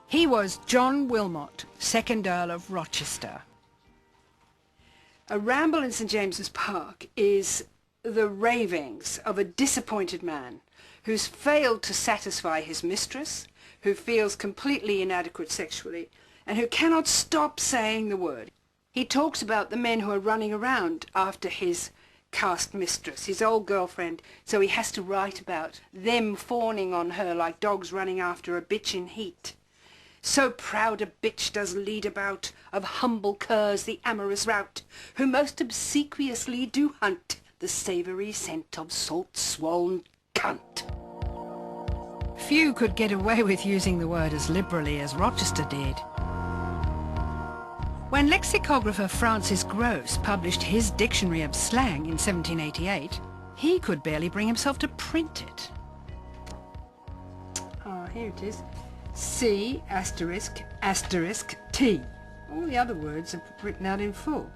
He was John Wilmot, 2nd Earl of Rochester. A ramble in St James's Park is the ravings of a disappointed man who's failed to satisfy his mistress, who feels completely inadequate sexually, and who cannot stop saying the word. He talks about the men who are running around after his caste mistress, his old girlfriend, so he has to write about them fawning on her like dogs running after a bitch in heat. So proud a bitch does lead about, of humble curs the amorous rout, who most obsequiously do hunt the savoury scent of salt-swoln cunt. Few could get away with using the word as liberally as Rochester did. When lexicographer Francis Grose published his Dictionary of Slang in 1788, he could barely bring himself to print it. Ah, here it is. C asterisk asterisk T. All the other words are written out in full.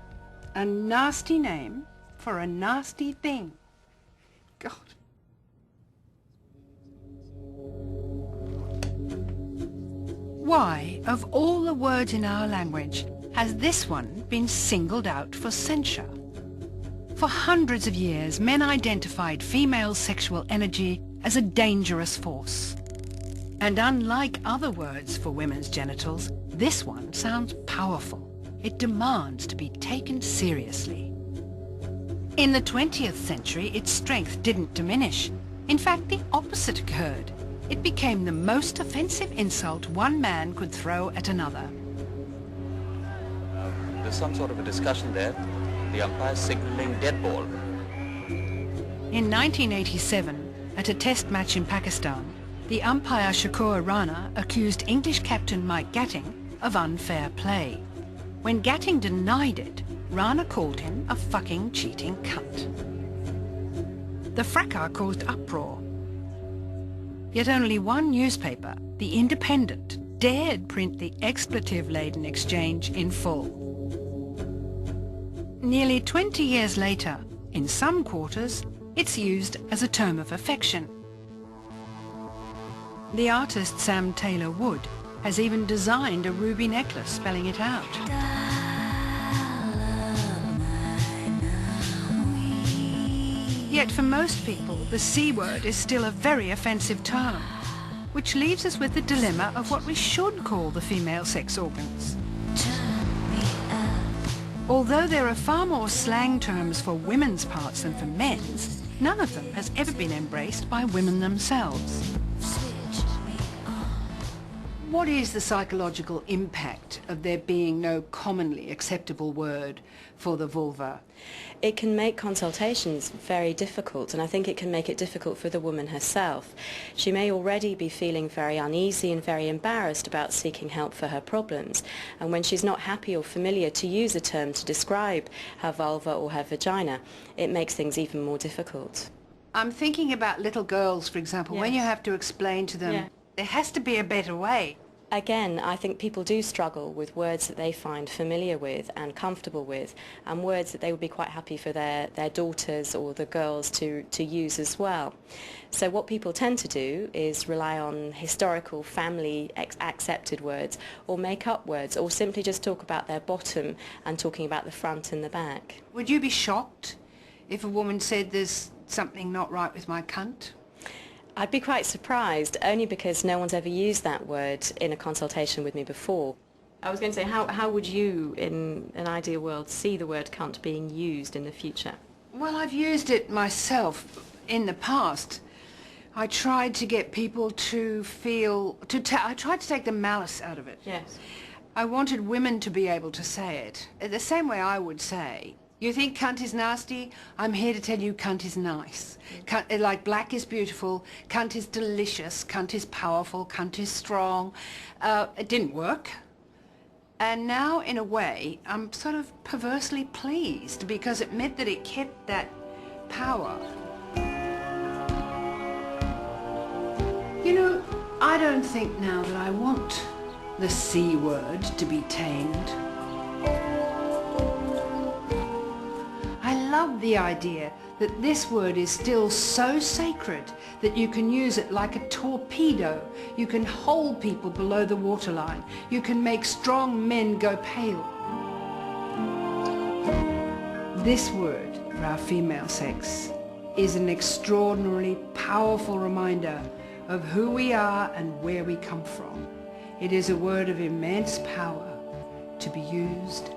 A nasty name for a nasty thing. God. Why, of all the words in our language, has this one been singled out for censure? For hundreds of years, men identified female sexual energy as a dangerous force. And unlike other words for women's genitals, this one sounds powerful. It demands to be taken seriously. In the 20th century, its strength didn't diminish. In fact, the opposite occurred. It became the most offensive insult one man could throw at another. There's some sort of a discussion there. The umpire signalling dead ball. In 1987, at a test match in Pakistan, the umpire Shakur Rana accused English captain Mike Gatting of unfair play. When Gatting denied it, Rana called him a fucking cheating cunt. The fracas caused uproar. Yet only one newspaper, The Independent, dared print the expletive-laden exchange in full. Nearly 20 years later, in some quarters, it's used as a term of affection. The artist Sam Taylor Wood has even designed a ruby necklace spelling it out. Yet for most people, the C word is still a very offensive term, which leaves us with the dilemma of what we should call the female sex organs. Although there are far more slang terms for women's parts than for men's, none of them has ever been embraced by women themselves. What is the psychological impact of there being no commonly acceptable word for the vulva? It can make consultations very difficult, and I think it can make it difficult for the woman herself. She may already be feeling very uneasy and very embarrassed about seeking help for her problems, and when she's not happy or familiar to use a term to describe her vulva or her vagina, it makes things even more difficult. I'm thinking about little girls, for example, when you have to explain to them, there has to be a better way. Again, I think people do struggle with words that they find familiar with and comfortable with, and words that they would be quite happy for their daughters or the girls to use as well. So what people tend to do is rely on historical family accepted words, or make up words, or simply just talk about their bottom and talking about the front and the back. Would you be shocked if a woman said there's something not right with my cunt? I'd be quite surprised, only because no one's ever used that word in a consultation with me before. I was going to say, how would you, in an ideal world, see the word cunt being used in the future? Well, I've used it myself in the past. I tried to get people to feel, I tried to take the malice out of it. Yes. I wanted women to be able to say it. The same way I would say, you think cunt is nasty? I'm here to tell you cunt is nice. Cunt, like black is beautiful, cunt is delicious, cunt is powerful, cunt is strong. It didn't work. And now, in a way, I'm sort of perversely pleased because it meant that it kept that power. You know, I don't think now that I want the C word to be tamed. I love the idea that this word is still so sacred that you can use it like a torpedo. You can hold people below the waterline. You can make strong men go pale. This word for our female sex is an extraordinarily powerful reminder of who we are and where we come from. It is a word of immense power to be used